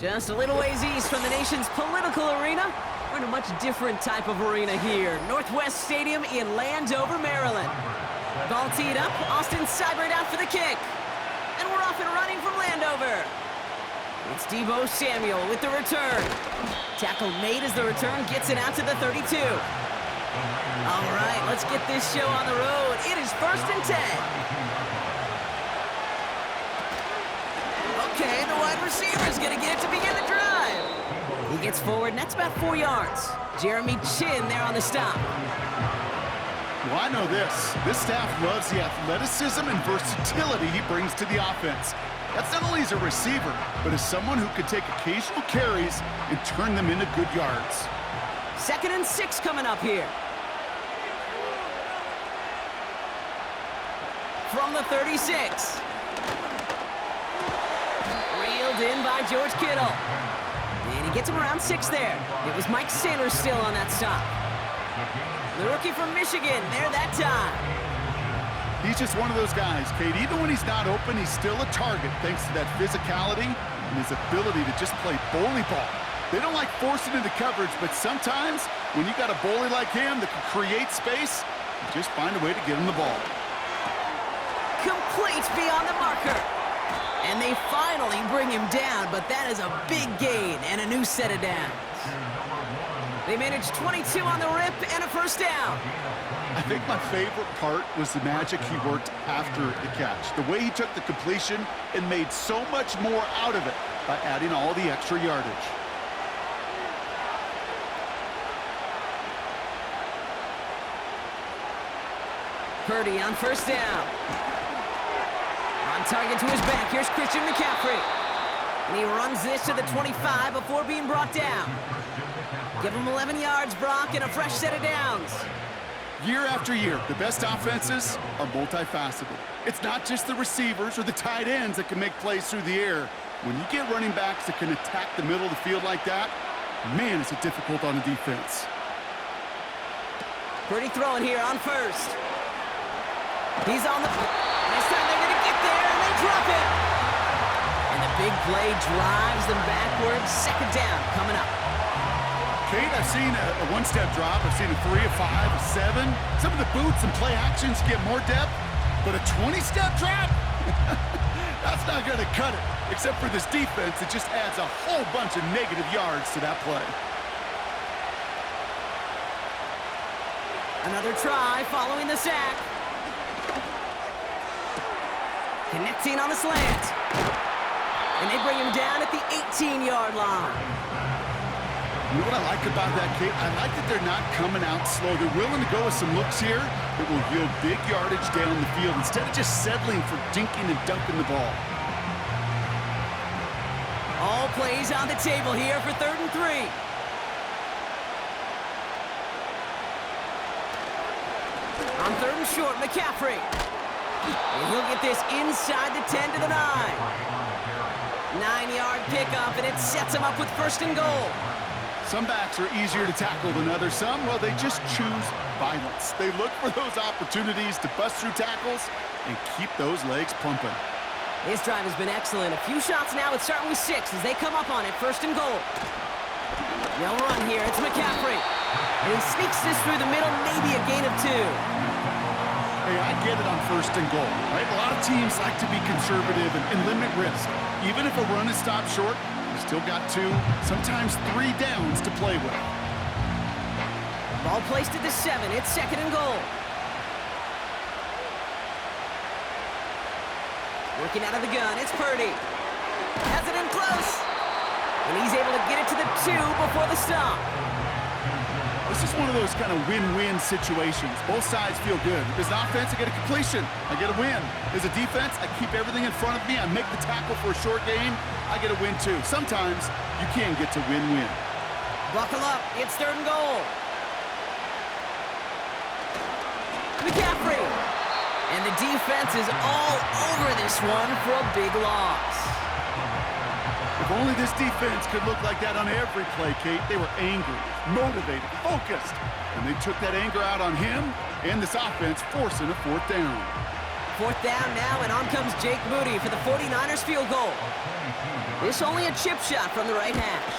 Just a little ways east from the nation's political arena, we're in a much different type of arena here. Northwest Stadium in Landover, Maryland. Ball teed up, Austin Seibert out for the kick. And we're off and running from Landover. It's Deebo Samuel with the return. Tackle made as the return gets it out to the 32. All right, let's get this show on the road. It is 1st and 10. Okay, the wide receiver is going to get it to begin the drive. He gets forward, and that's about 4 yards. Jeremy Chinn there on the stop. Well, I know this. This staff loves the athleticism and versatility he brings to the offense. That's not only as a receiver, but as someone who could take occasional carries and turn them into good yards. 2nd and 6 coming up here. From the 36. Reeled in by George Kittle. And he gets him around 6 there. It was Mike Sanders still on that stop. The rookie from Michigan there that time. He's just one of those guys, Kate. Even when he's not open, he's still a target thanks to that physicality and his ability to just play bully ball. They don't like forcing into coverage, but sometimes when you got a bully like him that can create space, you just find a way to get him the ball. Complete beyond the marker. And they finally bring him down, but that is a big gain and a new set of downs. They managed 22 on the rip and a 1st down. I think my favorite part was the magic he worked after the catch. The way he took the completion and made so much more out of it by adding all the extra yardage. Purdy on 1st down. On target to his back. Here's Christian McCaffrey. And he runs this to the 25 before being brought down. Give him 11 yards, Brock, and a fresh set of downs. Year after year, the best offenses are multifaceted. It's not just the receivers or the tight ends that can make plays through the air. When you get running backs that can attack the middle of the field like that, man, is it difficult on the defense. Pretty throwing here on 1st. He's on the... This time they're going to get there, and they drop it. And the big play drives them backwards. 2nd down coming up. Kate, I've seen a one-step drop. I've seen a 3, a 5, a 7. Some of the boots and play actions get more depth, but a 20-step drop? That's not going to cut it, except for this defense that just adds a whole bunch of negative yards to that play. Another try following the sack. Connecting on the slant. And they bring him down at the 18-yard line. You know what I like about that, Kate? I like that they're not coming out slow. They're willing to go with some looks here that will yield big yardage down the field instead of just settling for dinking and dunking the ball. All plays on the table here for 3rd and 3. On 3rd and short, McCaffrey. And he'll get this inside the 10 to the 9. 9-yard pickup, and it sets him up with 1st and goal. Some backs are easier to tackle than others. Some, well, they just choose violence. They look for those opportunities to bust through tackles and keep those legs pumping. This drive has been excellent. A few shots now. It's starting with 6 as they come up on it. 1st and goal. They'll run here. It's McCaffrey. And he sneaks this through the middle, maybe a gain of 2. Hey, I get it on 1st and goal, right? A lot of teams like to be conservative and limit risk. Even if a run is stopped short, still got 2, sometimes 3 downs to play with. Ball placed at the 7. It's 2nd and goal. Working out of the gun. It's Purdy. Has it in close. And he's able to get it to the 2 before the stop. This is one of those kind of win-win situations. Both sides feel good. As an offense, I get a completion. I get a win. As a defense, I keep everything in front of me. I make the tackle for a short gain. I get a win, too. Sometimes you can get to win-win. Buckle up. It's 3rd and goal. McCaffrey. And the defense is all over this one for a big loss. If only this defense could look like that on every play, Kate. They were angry, motivated, focused. And they took that anger out on him and this offense, forcing a 4th down. Fourth down now, and on comes Jake Moody for the 49ers field goal. This only a chip shot from the right hash.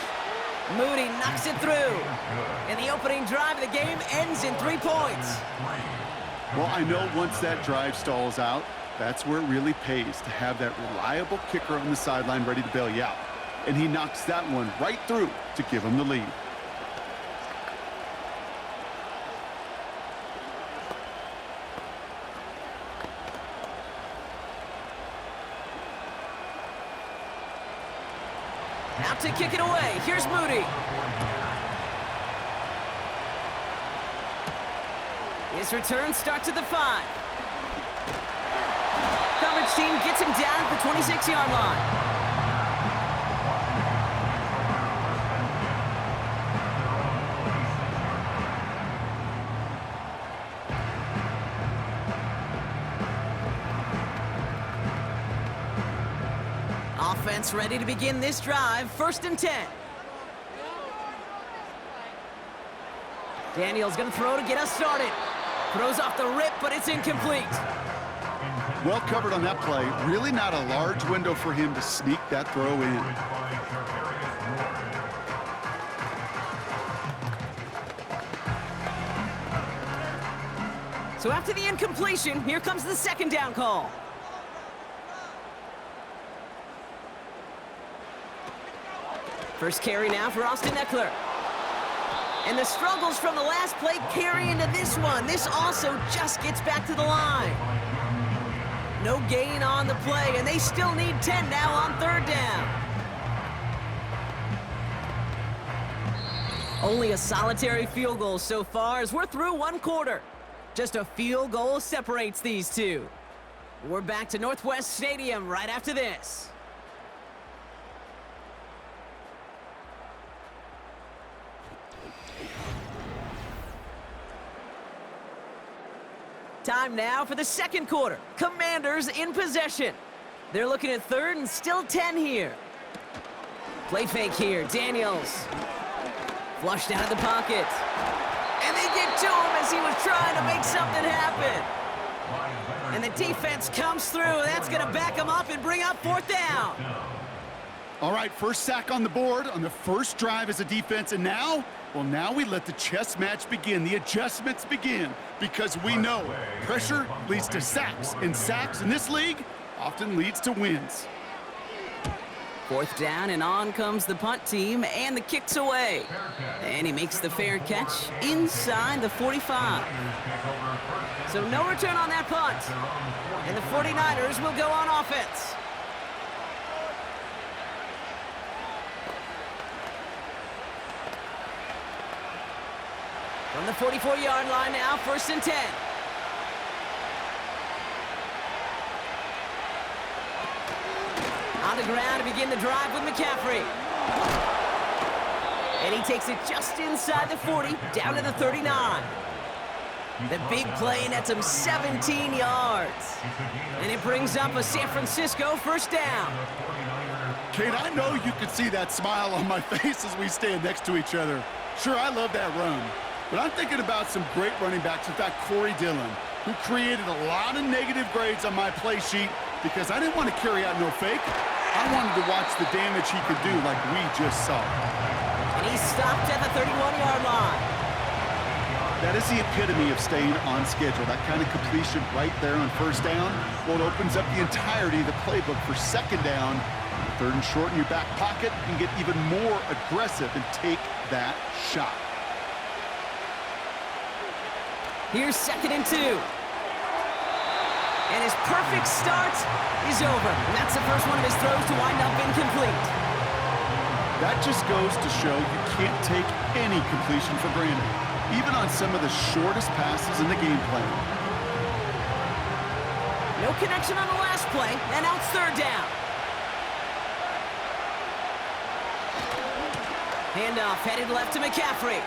Moody knocks it through. And the opening drive of the game ends in 3 points. Well, I know once that drive stalls out, that's where it really pays to have that reliable kicker on the sideline ready to bail you out. And he knocks that one right through to give him the lead. Out to kick it away. Here's Moody. His return starts at the 5. Coverage team gets him down at the 26-yard line. Offense ready to begin this drive. 1st and 10. Daniels going to throw to get us started. Throws off the rip, but it's incomplete. Well covered on that play. Really not a large window for him to sneak that throw in. So after the incompletion, here comes the 2nd down call. First carry now for Austin Ekeler. And the struggles from the last play carry into this one. This also just gets back to the line. No gain on the play, and they still need 10 now on 3rd down. Only a solitary field goal so far as we're through 1 quarter. Just a field goal separates these two. We're back to Northwest Stadium right after this. Time now for the 2nd quarter. Commanders in possession. They're looking at 3rd and still 10 here. Play fake here. Daniels. Flushed out of the pocket. And they get to him as he was trying to make something happen. And the defense comes through. That's going to back him up and bring up 4th down. All right, first sack on the board on the first drive as a defense. And now, well, now we let the chess match begin. The adjustments begin. Because we know pressure leads to sacks. And sacks in this league often leads to wins. 4th down, and on comes the punt team, and the kick's away. And he makes the fair catch inside the 45. So no return on that punt. And the 49ers will go on offense. From the 44-yard line now, 1st and 10. On the ground to begin the drive with McCaffrey. And he takes it just inside the 40, down to the 39. The big play nets him 17 yards. And it brings up a San Francisco 1st down. Kate, I know you can see that smile on my face as we stand next to each other. Sure, I love that run. But I'm thinking about some great running backs. In fact, Corey Dillon, who created a lot of negative grades on my play sheet because I didn't want to carry out no fake. I wanted to watch the damage he could do like we just saw. And he's stopped at the 31-yard line. That is the epitome of staying on schedule. That kind of completion right there on 1st down. Well, it opens up the entirety of the playbook for 2nd down. 3rd and short in your back pocket. You can get even more aggressive and take that shot. Here's 2nd and 2. And his perfect start is over. And that's the first one of his throws to wind up incomplete. That just goes to show you can't take any completion for granted, even on some of the shortest passes in the game plan. No connection on the last play, and now it's 3rd down. Handoff headed left to McCaffrey.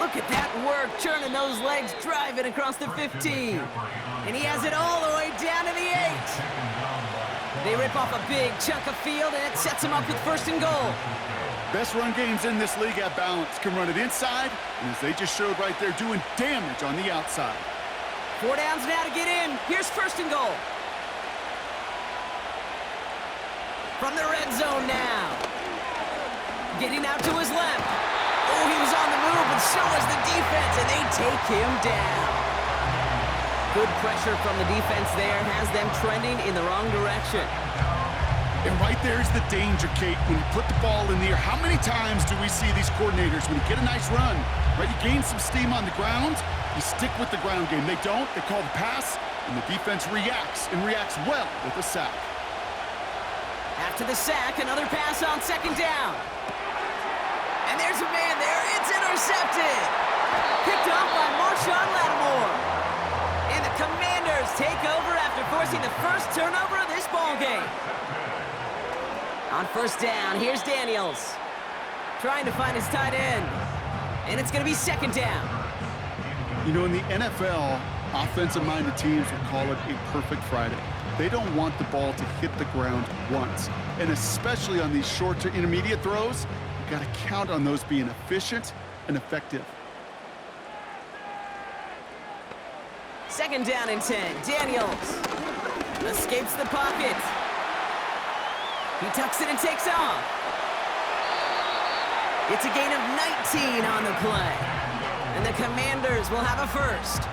Look at that work, churning those legs, driving across the 15. And he has it all the way down to the 8. They rip off a big chunk of field, and it sets him up with 1st and goal. Best run games in this league at balance can run it inside, and as they just showed right there, doing damage on the outside. 4 downs now to get in. Here's first and goal. From the red zone now. Getting out to his left. Oh, he was on the move, but so was the defense, and they take him down. Good pressure from the defense there has them trending in the wrong direction. And right there's the danger, Kate. When you put the ball in the air, how many times do we see these coordinators, when you get a nice run, right, you gain some steam on the ground, you stick with the ground game. They don't, they call the pass, and the defense reacts, and reacts well with a sack. After the sack, another pass on second down. And there's a man there. It's intercepted. Picked off by Marshawn Lattimore. And the Commanders take over after forcing the first turnover of this ballgame. On first down, here's Daniels. Trying to find his tight end. And it's going to be second down. You know, in the NFL, offensive-minded teams would call it a perfect Friday. They don't want the ball to hit the ground once. And especially on these short to intermediate throws, you got to count on those being efficient and effective. Second down and 10. Daniels escapes the pocket. He tucks it and takes off. It's a gain of 19 on the play. And the Commanders will have a first.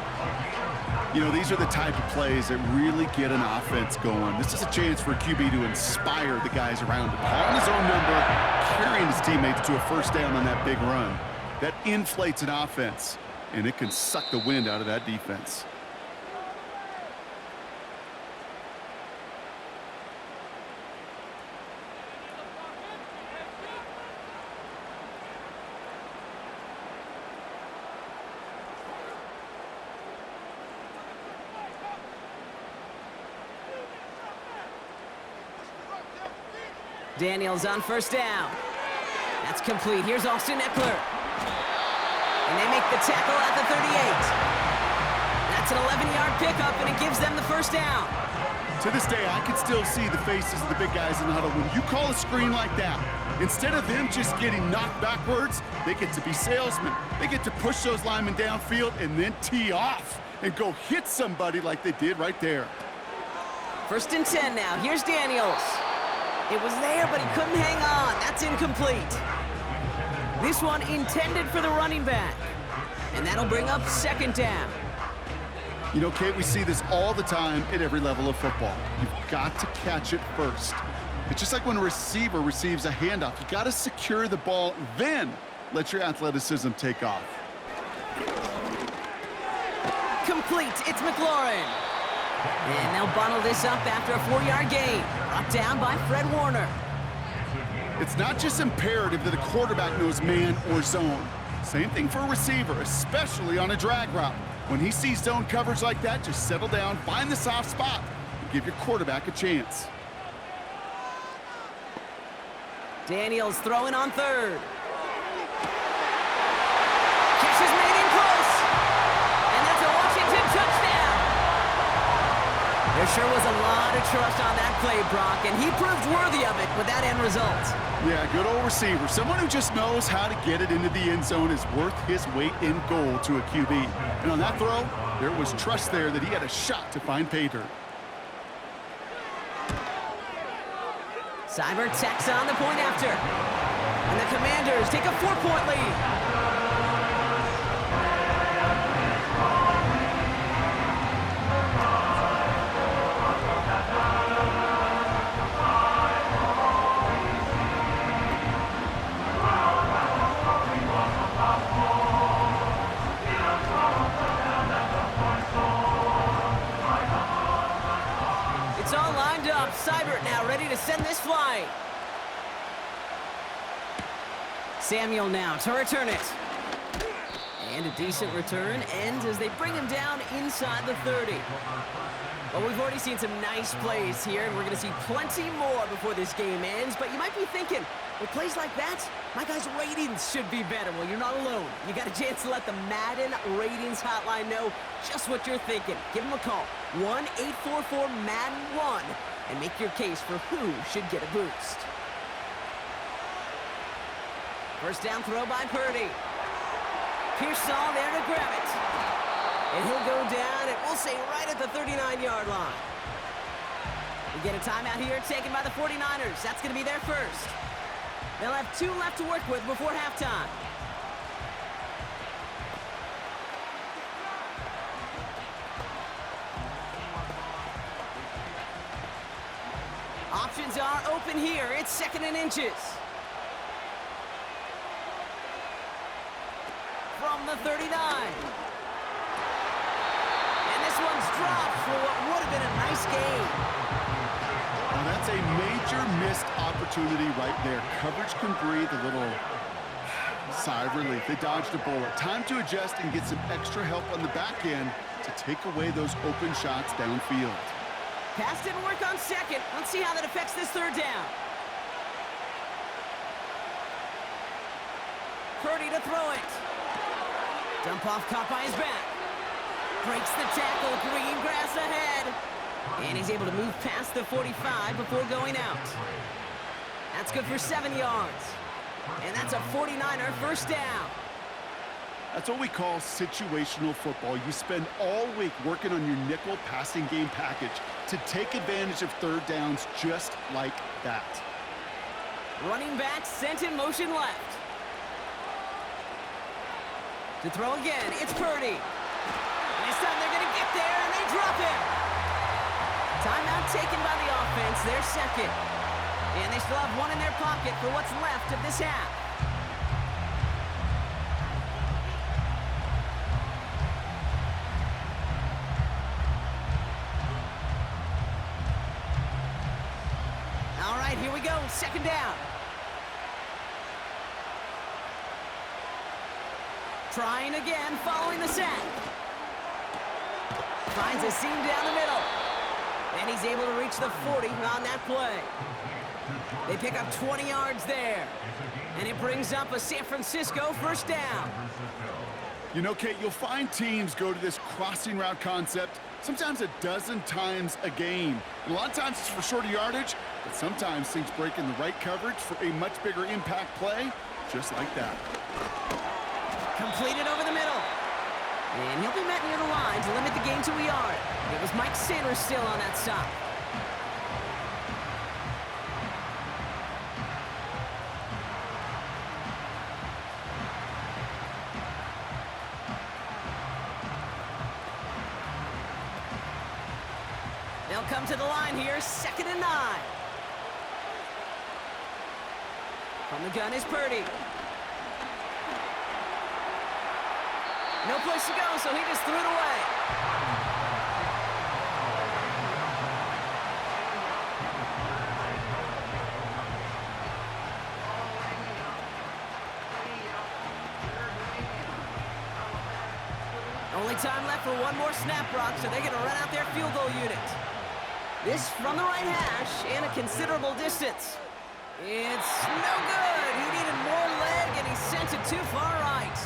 You know, these are the type of plays that really get an offense going. This is a chance for a QB to inspire the guys around him. Calling his own number, carrying his teammates to a first down on that big run. That inflates an offense, and it can suck the wind out of that defense. Daniels on first down. That's complete. Here's Austin Eckler. And they make the tackle at the 38. That's an 11-yard pickup, and it gives them the first down. To this day, I can still see the faces of the big guys in the huddle. When you call a screen like that, instead of them just getting knocked backwards, they get to be salesmen. They get to push those linemen downfield and then tee off and go hit somebody like they did right there. First and 10 now. Here's Daniels. It was there, but he couldn't hang on. That's incomplete. This one intended for the running back. And that'll bring up second down. You know, Kate, we see this all the time at every level of football. You've got to catch it first. It's just like when a receiver receives a handoff. You got to secure the ball, then let your athleticism take off. Complete. It's McLaurin. And they'll bottle this up after a 4-yard gain. Brought down by Fred Warner. It's not just imperative that a quarterback knows man or zone. Same thing for a receiver, especially on a drag route. When he sees zone coverage like that, just settle down, find the soft spot, and give your quarterback a chance. Daniels throwing on third. Catch is made in close. And that's a Washington touchdown. There sure was a lot of trust on that play, Brock, and he proved worthy of it with that end result. Yeah, good old receiver. Someone who just knows how to get it into the end zone is worth his weight in gold to a QB. And on that throw, there was trust there that he had a shot to find pay dirt. Seibert tacks on the point after. And the Commanders take a 4-point lead. Seibert now ready to send this flying. Samuel now to return it. And a decent return ends as they bring him down inside the 30. Well, we've already seen some nice plays here, and we're going to see plenty more before this game ends. But you might be thinking, with plays like that, my guys' ratings should be better. Well, you're not alone. You got a chance to let the Madden Ratings Hotline know just what you're thinking. Give them a call, 1-844-MADDEN-1, and make your case for who should get a boost. First down throw by Purdy. Pearsall there to grab it. And he'll go down, and we'll say right at the 39-yard line. We get a timeout here taken by the 49ers. That's going to be their first. They'll have 2 left to work with before halftime. Options are open here. It's 2nd and inches. From the 39. And this one's dropped for what would have been a nice gain. Now that's a major missed opportunity right there. Coverage can breathe a little sigh of relief. They dodged a bullet. Time to adjust and get some extra help on the back end to take away those open shots downfield. Pass didn't work on 2nd. Let's see how that affects this 3rd down. Purdy to throw it. Dump off caught by his back. Breaks the tackle. Green grass ahead. And he's able to move past the 45 before going out. That's good for 7 yards. And that's a 49er first down. That's what we call situational football. You spend all week working on your nickel passing game package to take advantage of 3rd downs just like that. Running back sent in motion left. To throw again, it's Purdy. And this time they're going to get there, and they drop him. Timeout taken by the offense, their 2nd. And they still have 1 in their pocket for what's left of this half. All right, here we go, 2nd down. Trying again, following the sack. Finds a seam down the middle. And he's able to reach the 40 on that play. They pick up 20 yards there. And it brings up a San Francisco first down. You know, Kate, you'll find teams go to this crossing route concept sometimes a dozen times a game. And a lot of times it's for shorter yardage, but sometimes things break in the right coverage for a much bigger impact play, just like that. Completed over the middle. And he'll be met near the line to limit the gain to a yard. It was Mike Sanders still on that stop. They'll come to the line here, 2nd and 9. From the gun is Purdy. No place to go, so he just threw it away. Only time left for one more snap, Brock, so they're going to run out their field goal unit. This from the right hash and a considerable distance. It's no good. He needed more leg, and he sent it too far right.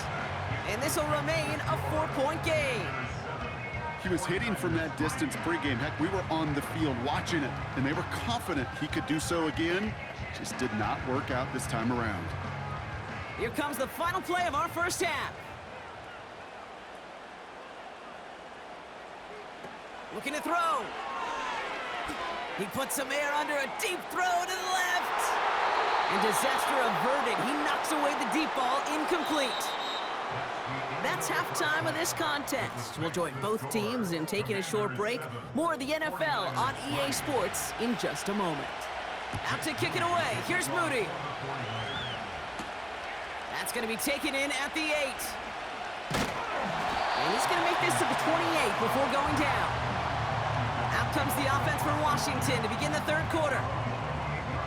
And this will remain a 4-point game. He was hitting from that distance pregame. Heck, we were on the field watching it, and they were confident he could do so again. Just did not work out this time around. Here comes the final play of our first half. Looking to throw. He puts some air under a deep throw to the left. And disaster averted. He knocks away the deep ball, incomplete. That's halftime of this contest. We'll join both teams in taking a short break. More of the NFL on EA Sports in just a moment. Out to kick it away. Here's Moody. That's going to be taken in at the 8. And he's going to make this to the 28 before going down. Out comes the offense for Washington to begin the third quarter.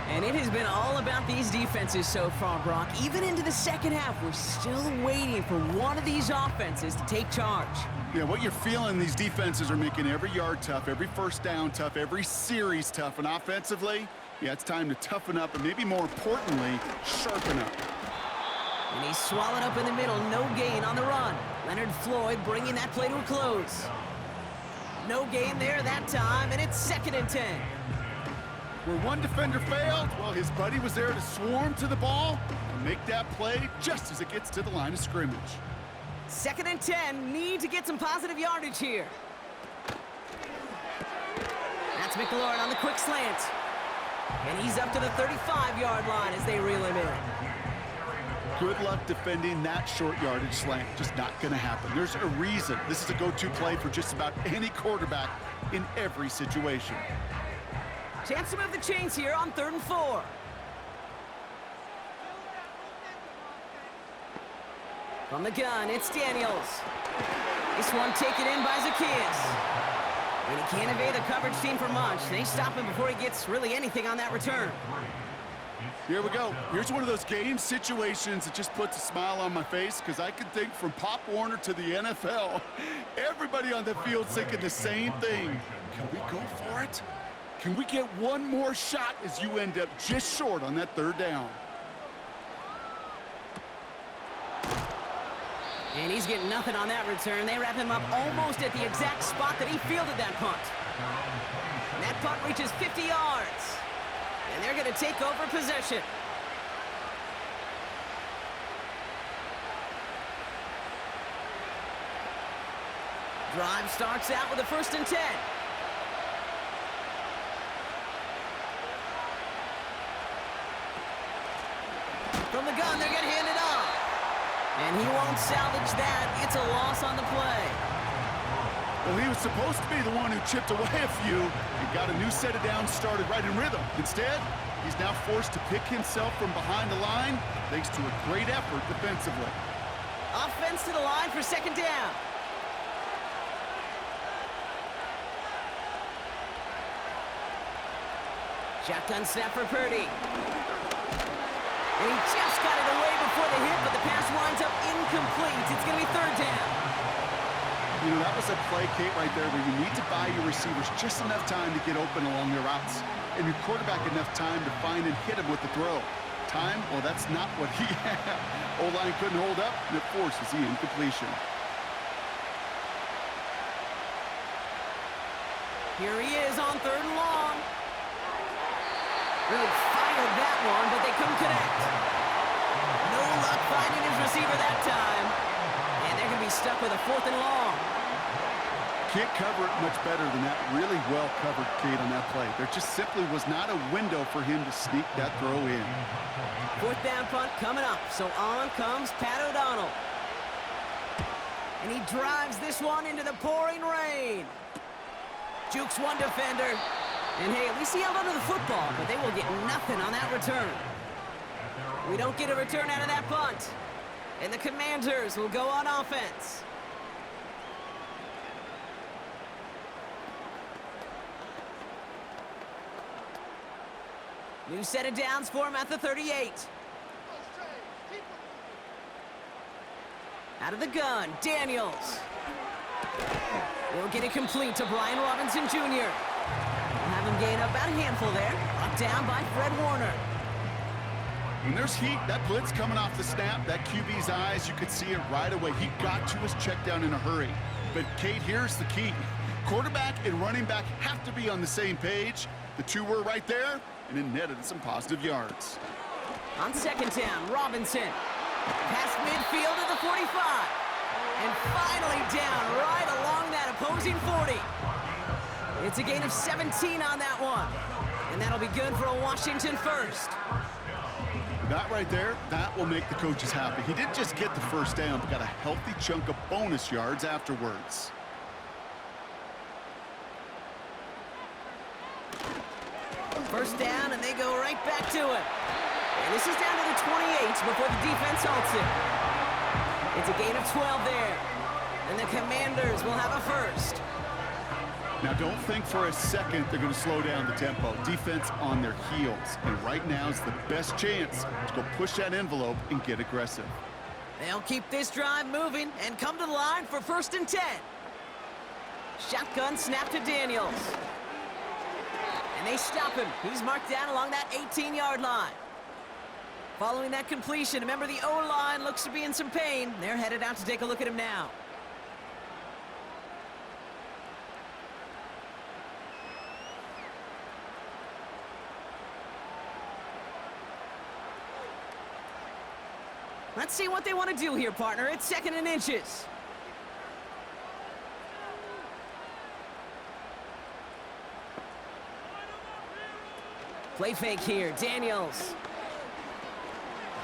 And it has been all about these defenses so far, Brock. Even into the second half, we're still waiting for one of these offenses to take charge. Yeah, what you're feeling, these defenses are making every yard tough, every first down tough, every series tough. And offensively, yeah, it's time to toughen up and maybe more importantly, sharpen up. And he's swallowed up in the middle. No gain on the run. Leonard Floyd bringing that play to a close. No gain there that time, and it's 2nd and 10. Where one defender failed, well, his buddy was there to swarm to the ball and make that play just as it gets to the line of scrimmage. 2nd and 10, need to get some positive yardage here. That's McLaurin on the quick slant. And he's up to the 35-yard line as they reel him in. Good luck defending that short yardage slant. Just not going to happen. There's a reason. This is a go-to play for just about any quarterback in every situation. Chance to move the chains here on 3rd and 4. From the gun, it's Daniels. This one taken in by Zacchaeus. And he can't evade the coverage team for much. They stop him before he gets really anything on that return. Here we go. Here's one of those game situations that just puts a smile on my face because I can think from Pop Warner to the NFL. Everybody on the field's thinking the same thing. Can we go for it? Can we get one more shot as you end up just short on that 3rd down? And he's getting nothing on that return. They wrap him up almost at the exact spot that he fielded that punt. And that punt reaches 50 yards. And they're going to take over possession. Drive starts out with a 1st and 10. From the gun, they're going to hand it off. And he won't salvage that. It's a loss on the play. Well, he was supposed to be the one who chipped away a few and got a new set of downs started right in rhythm. Instead, he's now forced to pick himself from behind the line thanks to a great effort defensively. Offense to the line for 2nd down. Shotgun snap for Purdy. And he just got it away before the hit, but the pass winds up incomplete. It's going to be 3rd down. You know, that was a play, Kate, right there where you need to buy your receivers just enough time to get open along their routes. And your quarterback enough time to find and hit him with the throw. Time? Well, that's not what he had. O-line couldn't hold up, and it forces the incompletion. Here he is on 3rd and long. Really fired that one, but they couldn't connect. No luck finding his receiver that time. And they're going to be stuck with a 4th and long. Can't cover it much better than that. Really well covered, Kate, on that play. There just simply was not a window for him to sneak that throw in. 4th down punt coming up. So on comes Pat O'Donnell. And he drives this one into the pouring rain. Jukes one defender. And hey, at least he held onto the football, but they will get nothing on that return. We don't get a return out of that punt. And the Commanders will go on offense. New set of downs for him at the 38. Out of the gun, Daniels. Will get it complete to Brian Robinson Jr. We'll have him gain about a handful there. Brought down by Fred Warner. When there's heat, that blitz coming off the snap, that QB's eyes, you could see it right away. He got to his check down in a hurry. But, Kate, here's the key. Quarterback and running back have to be on the same page. The two were right there, and it netted some positive yards. On 2nd down, Robinson. Past midfield at the 45. And finally down right along that opposing 40. It's a gain of 17 on that one. And that'll be good for a Washington first. That right there, that will make the coaches happy. He didn't just get the 1st down, but got a healthy chunk of bonus yards afterwards. First down, and they go right back to it. And this is down to the 28 before the defense halts it. It's a gain of 12 there. And the Commanders will have a first. Now, don't think for a second they're going to slow down the tempo. Defense on their heels. And right now is the best chance to go push that envelope and get aggressive. They'll keep this drive moving and come to the line for 1st and 10. Shotgun snap to Daniels. And they stop him. He's marked down along that 18-yard line. Following that completion, remember the O-line looks to be in some pain. They're headed out to take a look at him now. Let's see what they want to do here, partner. It's 2nd and inches. Play fake here, Daniels.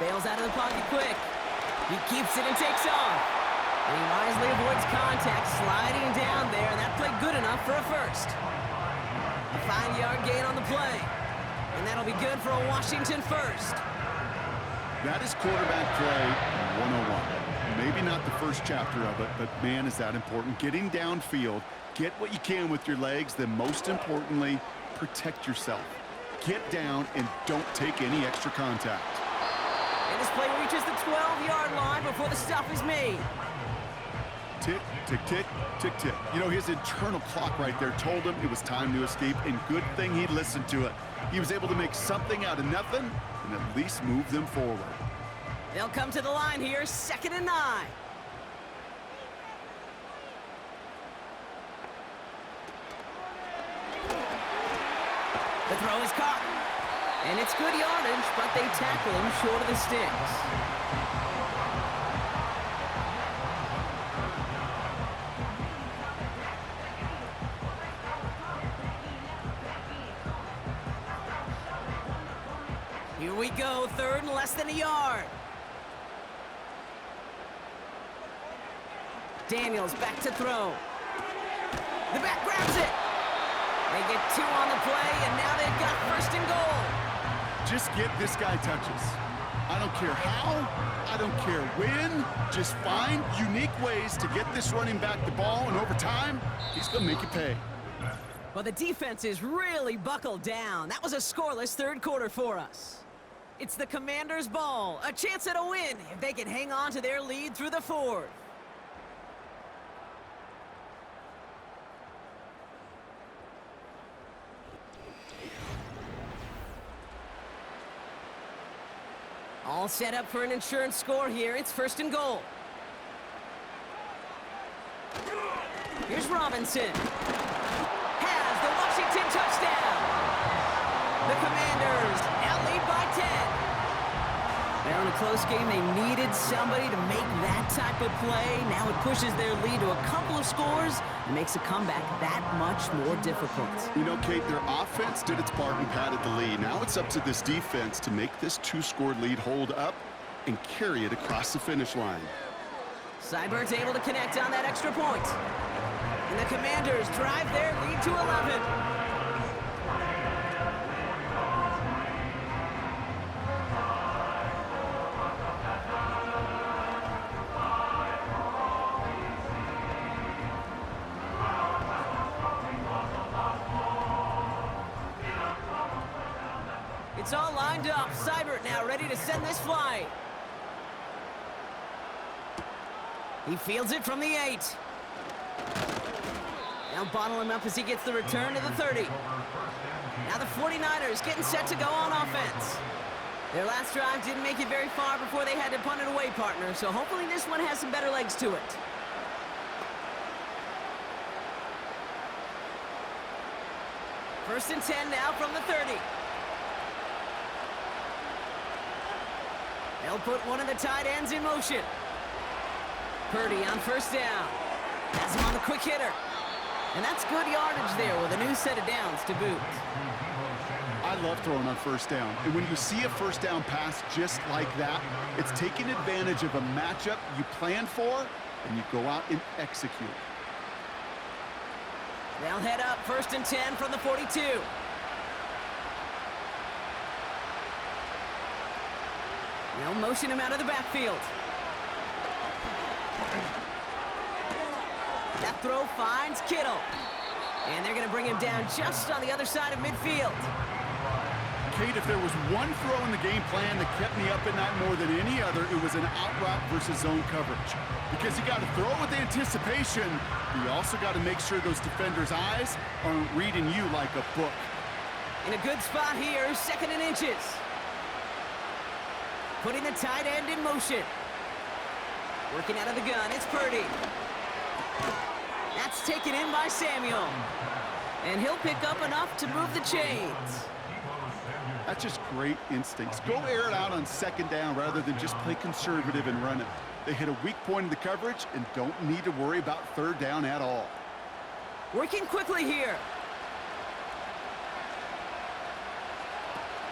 Bails out of the pocket quick. He keeps it and takes off. And he wisely avoids contact, sliding down there, and that played good enough for a first. A 5-yard gain on the play. And that'll be good for a Washington first. That is quarterback play 101. Maybe not the first chapter of it, but man, is that important. Getting downfield, get what you can with your legs, then most importantly, protect yourself. Get down and don't take any extra contact. And this play reaches the 12-yard line before the stop is made. Tick, tick, tick, tick, tick. You know, his internal clock right there told him it was time to escape, and good thing he listened to it. He was able to make something out of nothing and at least move them forward. They'll come to the line here, 2nd and 9. The throw is caught. And it's good yardage, but they tackle him short of the sticks. Here we go, 3rd and less than a yard. Daniels back to throw. The back grabs it. They get 2 on the play, and now they've got 1st and goal. Just get this guy touches. I don't care how, I don't care when. Just find unique ways to get this running back the ball, and over time, he's going to make you pay. Well, the defense is really buckled down. That was a scoreless 3rd quarter for us. It's the Commanders' ball, a chance at a win if they can hang on to their lead through the 4th. All set up for an insurance score here. It's 1st and goal. Here's Robinson. Has the Washington touchdown. The Commanders now lead by 10. Well, in a close game, they needed somebody to make that type of play. Now it pushes their lead to a couple of scores and makes a comeback that much more difficult. You know, Kate, their offense did its part and padded the lead. Now it's up to this defense to make this 2-score lead hold up and carry it across the finish line. Seibert's able to connect on that extra point. And the Commanders drive their lead to 11. It's all lined up. Seibert now ready to send this flight. He fields it from the 8. Now bottle him up as he gets the return to the 30. Now the 49ers getting set to go on offense. Their last drive didn't make it very far before they had to punt it away, partner, so hopefully this one has some better legs to it. First and 10 now from the 30. They'll put one of the tight ends in motion. Purdy on 1st down. Has him on the quick hitter. And that's good yardage there with a new set of downs to boot. I love throwing on 1st down. And when you see a 1st down pass just like that, it's taking advantage of a matchup you plan for, and you go out and execute. They'll head up 1st and 10 from the 42. They'll motion him out of the backfield. That throw finds Kittle. And they're going to bring him down just on the other side of midfield. Kate, if there was one throw in the game plan that kept me up at night more than any other, it was an out route versus zone coverage. Because you got to throw with anticipation, but you also got to make sure those defenders' eyes aren't reading you like a book. In a good spot here, 2nd and inches. Putting the tight end in motion. Working out of the gun, it's Purdy. That's taken in by Samuel. And he'll pick up enough to move the chains. That's just great instincts. Go air it out on second down rather than just play conservative and run it. They hit a weak point in the coverage and don't need to worry about third down at all. Working quickly here.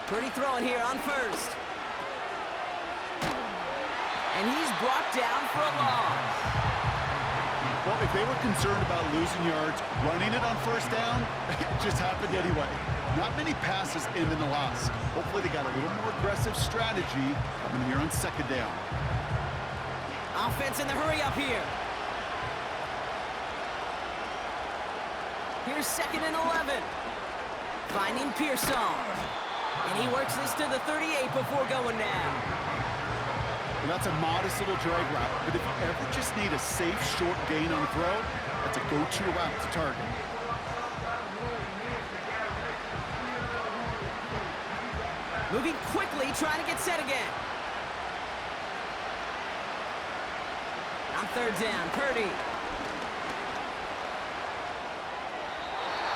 Purdy throwing here on first. And he's brought down for a loss. Well, if they were concerned about losing yards, running it on first down, it just happened anyway. Not many passes end in a loss. Hopefully they got a little more aggressive strategy coming here on second down. Offense in the hurry up here. Here's 2nd and 11. Finding Pearsall. And he works this to the 38 before going down. Well, that's a modest little drag route, but if you ever just need a safe, short gain on the throw, that's a go-to route to target. Moving quickly, trying to get set again. On third down, Purdy.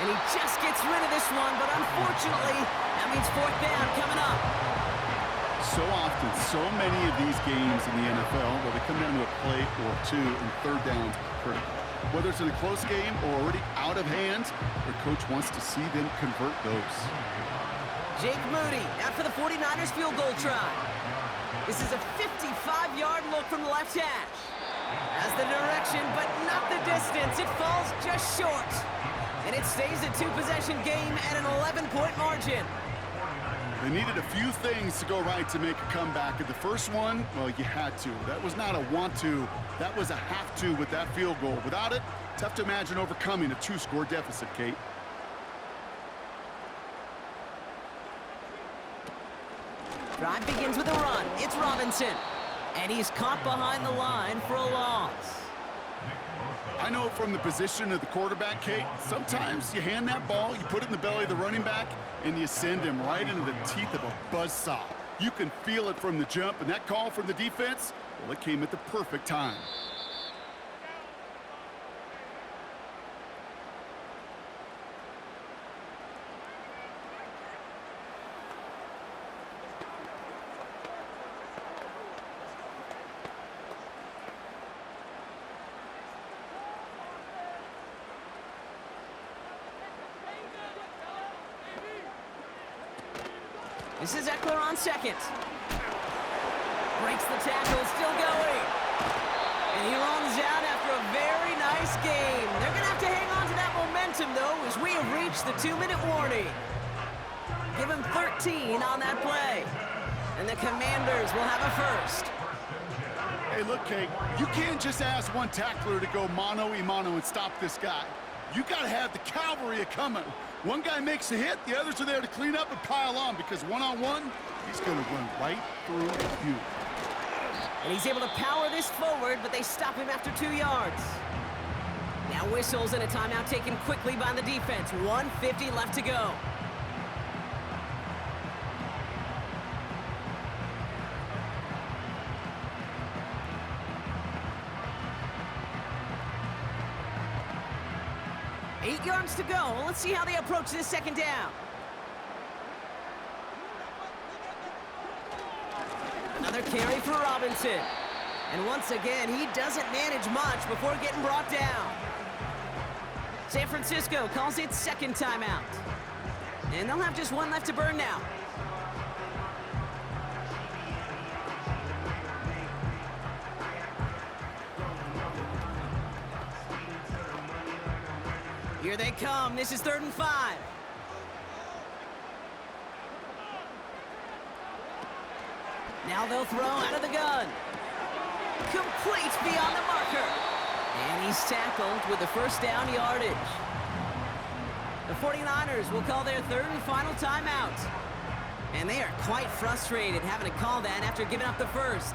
And he just gets rid of this one, but unfortunately, that means fourth down coming up. So often, so many of these games in the NFL, where they come down to a play or two and third downs are critical. Whether it's in a close game or already out of hand, their coach wants to see them convert those. Jake Moody out for the 49ers field goal try. This is a 55-yard look from the left hash. Has the direction, but not the distance. It falls just short. And it stays a two-possession game at an 11-point margin. They needed a few things to go right to make a comeback. And the first one, well, you had to. That was not a want to. That was a have to with that field goal. Without it, tough to imagine overcoming a two-score deficit, Kate. Drive begins with a run. It's Robinson. And he's caught behind the line for a loss. I know from the position of the quarterback, Kate, sometimes you hand that ball, you put it in the belly of the running back, and you send him right into the teeth of a buzzsaw. You can feel it from the jump, and that call from the defense, well, it came at the perfect time. This is Eckler on second. Breaks the tackle, still going. And he runs out after a very nice game. They're going to have to hang on to that momentum, though, as we have reached the 2-minute warning. Give him 13 on that play. And the Commanders will have a first. Hey, look, Kate, you can't just ask one tackler to go mano-a-mano and stop this guy. You got to have the cavalry coming. One guy makes a hit, the others are there to clean up and pile on, because one-on-one, he's going to run right through you. And he's able to power this forward, but they stop him after 2 yards. Now whistles and a timeout taken quickly by the defense. 1:50 left to go. Eight yards to go. Let's see how they approach this second down. Another carry for Robinson. And once again, he doesn't manage much before getting brought down. San Francisco calls it second timeout. And they'll have just one left to burn now. Here they come. This is 3rd and 5. Now they'll throw out of the gun. Complete beyond the marker. And he's tackled with the first down yardage. The 49ers will call their 3rd and final timeout. And they are quite frustrated having to call that after giving up the first.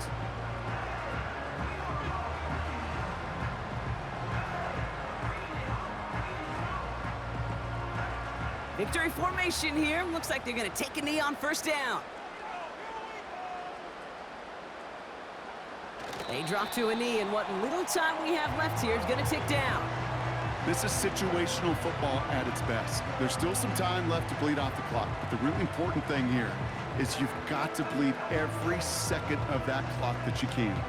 Victory formation here. Looks like they're going to take a knee on first down. They drop to a knee, and what little time we have left here is going to tick down. This is situational football at its best. There's still some time left to bleed off the clock, but the really important thing here is you've got to bleed every second of that clock that you can.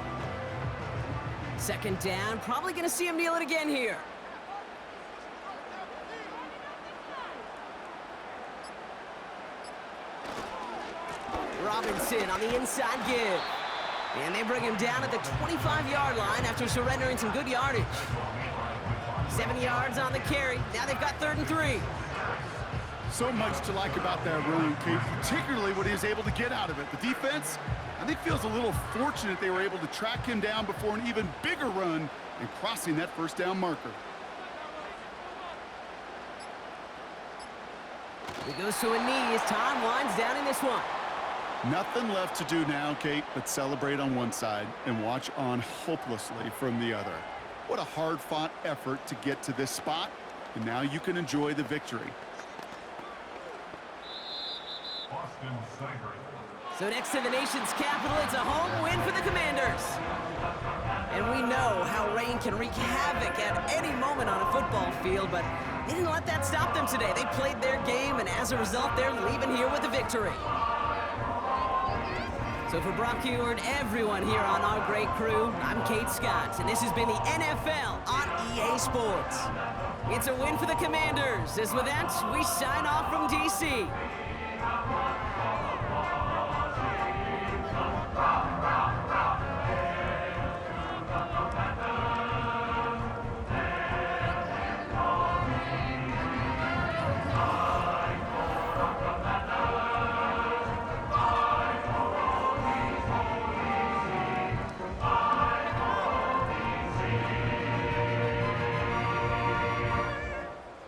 Second down, probably going to see him kneel it again here. Robinson on the inside give. And they bring him down at the 25-yard line after surrendering some good yardage. 7 yards on the carry. Now they've got 3rd and 3. So much to like about that run, Kate, particularly what he was able to get out of it. The defense, I think, feels a little fortunate they were able to track him down before an even bigger run and crossing that first down marker. He goes to a knee as time winds down in this one. Nothing left to do now, Kate, but celebrate on one side and watch on hopelessly from the other. What a hard-fought effort to get to this spot, and now you can enjoy the victory. So next to the nation's capital, it's a home win for the Commanders. And we know how rain can wreak havoc at any moment on a football field, but they didn't let that stop them today. They played their game, and as a result, they're leaving here with a victory. So for Brock Huard, everyone here on our great crew, I'm Kate Scott, and this has been the NFL on EA Sports. It's a win for the Commanders, as with that, we sign off from D.C.